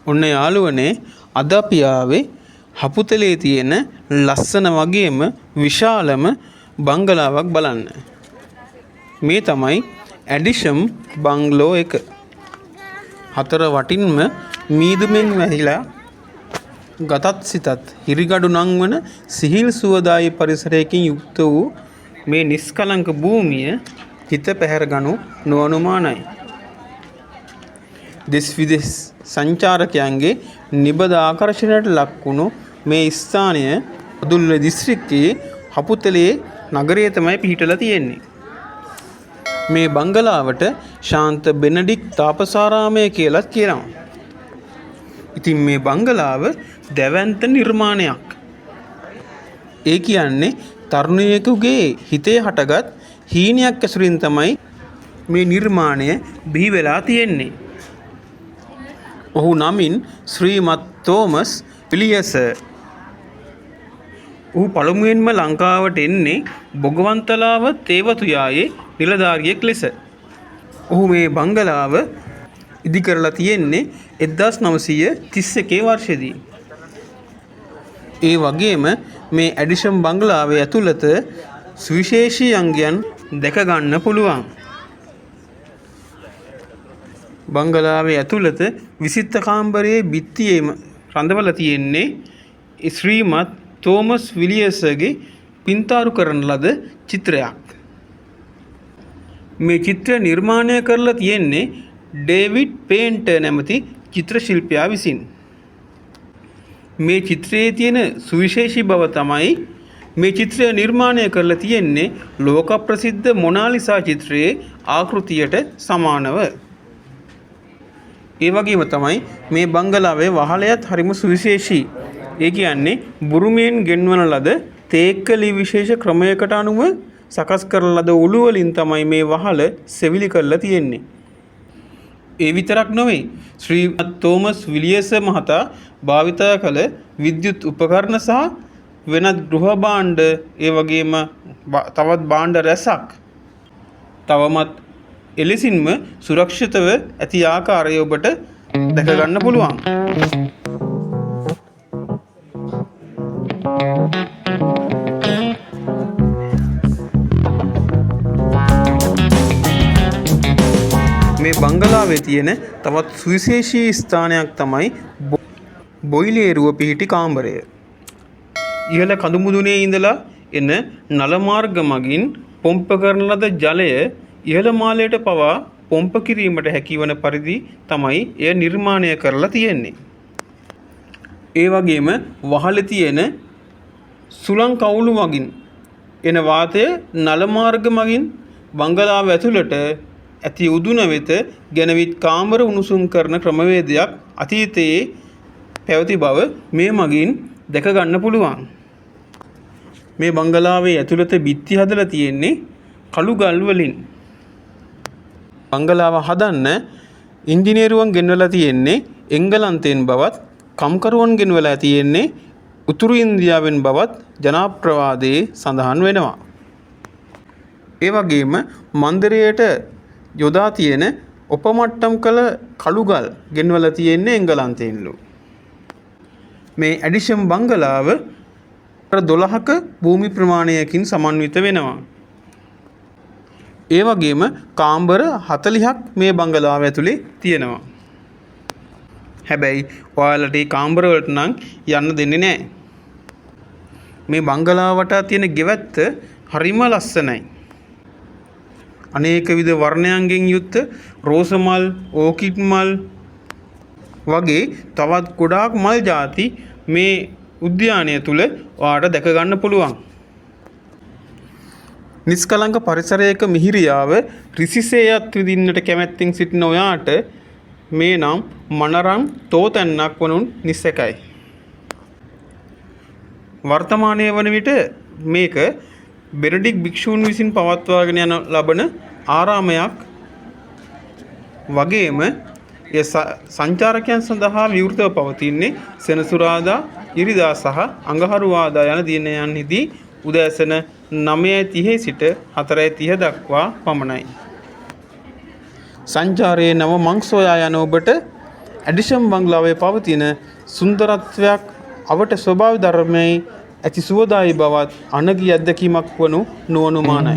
ඔන්න යාළුවනේ අද අපි ආවේ හපුතලේ තියෙන ලස්සන වගේම විශාලම බංගලාවක් බලන්න. මේ තමයි ඇඩිෂම් බංගලෝ එක. හතර වටින්ම මීදුමෙන් වැහිලා ගතත් සිතත් හිරිගඩු නංවන සිහිල් සුවදායි පරිසරයකින් යුක්ත වූ මේ නිස්කලංක භූමිය හිත පැහැරගනු නොඅනුමානයි. දෙස් විදෙස් සංචාරකයන්ගේ නිබඳ ආකර්ෂණයට ලක්වුණු මේ ස්ථානය අදුල්ල දිස්ත්‍රික්කයේ හපුතලේ නගරයේ තමයි පිහිටලා තියෙන්නේ. මේ බංගලාවට ශාන්ත බෙනඩික් තාපසාරාමය කියලාත් කියනවා. ඉතින් මේ බංගලාව දැවැන්ත නිර්මාණයක්. ඒ කියන්නේ තරුණියෙකුගේ හිතේ හටගත් හීනයක් ඇසුරින් තමයි මේ නිර්මාණය බිහි වෙලා තියෙන්නේ. ඔහු නමින් ශ්‍රීමත් තෝමස් විලියර්ස්. ඔහු පළමුවෙන්ම ලංකාවට එන්නේ බොගවන්තලාව තේවතුයායේ නිලධාරියෙක් ලෙස. ඔහු මේ බංගලාව ඉදි කරලා තියෙන්නේ 1931 වර්ෂයේදී. ඒ වගේම මේ ඇඩිෂම් බංගලාවේ ඇතුළත සුවිශේෂී අංගයන් දැක ගන්න පුළුවන්. බංගලාවේ ඇතුළත විසිත කාමරයේ බිත්තියේම රඳවලා තියෙන්නේ ශ්‍රීමත් තෝමස් විලියර්ස්ගේ පින්තාරු කරන ලද චිත්‍රයක්. මේ චිත්‍ර නිර්මාණය කරලා තියෙන්නේ ඩේවිඩ් පේන්ටර් නැමැති චිත්‍ර ශිල්පියා විසින්. මේ චිත්‍රයේ තියෙන සුවිශේෂී බව තමයි මේ චිත්‍රය නිර්මාණය කරලා තියෙන්නේ ලෝක ප්‍රසිද්ධ මොනාලිසා චිත්‍රයේ ආකෘතියට සමානව. ඒ වගේම තමයි මේ බංගලාවේ වහලයත් හරිම සුවිශේෂී. ඒ කියන්නේ බුරුමයෙන් ගෙන්වන ලද තේක්කලි විශේෂ ක්‍රමයකට අනුව සකස් කරන ලද උළු වලින් තමයි මේ වහල සෙවිලි කරලා තියෙන්නේ. ඒ විතරක් නෙවෙයි ශ්‍රීමත් තෝමස් විලියර්ස් මහතා භාවිතා කළ විද්‍යුත් උපකරණ සහ වෙනත් ගෘහ භාණ්ඩ ඒ වගේම තවත් භාණ්ඩ රැසක් තවමත් එලෙසින්ම සුරක්ෂිතව ඇති ආකාරය ඔබට දැක ගන්න පුළුවන්. මේ බංගලාවේ තියෙන තවත් සුවිශේෂී ස්ථානයක් තමයි බොයිලේරුව පිහිටි කාමරය. ඉහළ කඳු මුදුනේ ඉඳලා එන නල මාර්ග මගින් පොම්ප කරන ලද ජලය ඉහළ මාලයට පවා පොම්ප කිරීමට හැකිවන පරිදි තමයි එය නිර්මාණය කරලා තියෙන්නේ. ඒ වගේම වහලේ තියෙන සුළං කවුළු මගින් එන වාතය නල මාර්ග මගින් බංගලාව ඇතුළට ඇති උදුන වෙත ගෙනවිත් කාමර උණුසුම් කරන ක්‍රමවේදයක් අතීතයේ පැවති බව මේ මගින් දැක ගන්න පුළුවන්. මේ බංගලාවේ ඇතුළත බිත්ති හදලා තියෙන්නේ කළු ගල් වලින්. බංගලාව හදන්න ඉංජිනේරුවන් ගෙන්වලා තියෙන්නේ එංගලන්තයෙන් බවත් කම්කරුවන් ගෙන්වලා තියෙන්නේ උතුරු ඉන්දියාවෙන් බවත් ජනප්‍රවාදයේ සඳහන් වෙනවා. ඒ වගේම මන්දිරයට යොදා තියෙන උපමට්ටම් කළ කළුගල් ගෙන්වලා තියෙන්නේ එංගලන්තයෙන්ලු. මේ ඇඩිෂම් බංගලාව 12ක භූමි ප්‍රමාණයකින් සමන්විත වෙනවා. ඒ වගේම කාමර 40ක් මේ බංගලාව ඇතුලේ තියෙනවා. හැබැයි ඔයාලට මේ කාමර වලට නම් යන්න දෙන්නේ නැහැ. මේ බංගලාව වටා තියෙන ගෙවැත්ත හරිම ලස්සනයි. අනේක විද වර්ණයන්ගෙන් යුක්ත රෝස මල්, ඕකිඩ් මල් වගේ තවත් ගොඩාක් මල් ಜಾති මේ උද්‍යානය තුල ඔයාලට දැක ගන්න පුළුවන්. නිස්කලංක පරිසරයක මිහිරියාව රිසිසේයත් විඳින්නට කැමැත්තෙන් සිටින ඔයාට මේ නම් මනරම් තෝතැන්නක් වනුන් නිසැකයි. වර්තමානයේ වන විට මේක බෙනඩික් භික්ෂූන් විසින් පවත්වාගෙන යන ලබන ආරාමයක් වගේම සංචාරකයන් සඳහා විවෘතව පවතින්නේ සෙනසුරාදා, ඉරිදා සහ අඟහරුවාදා යන දිනයන්හිදී උදෑසන 9:30 සිට 4:30 දක්වා පමණයි. සංචාරයේ නව මං සොයා යන ඔබට ඇඩිෂන් බංගලාවේ පවතින සුන්දරත්වයක් අවට ස්වභාව ධර්මයේ ඇති සුවදායි බවත් අනගී අත්දැකීමක් වනු නොඅනුමානයි.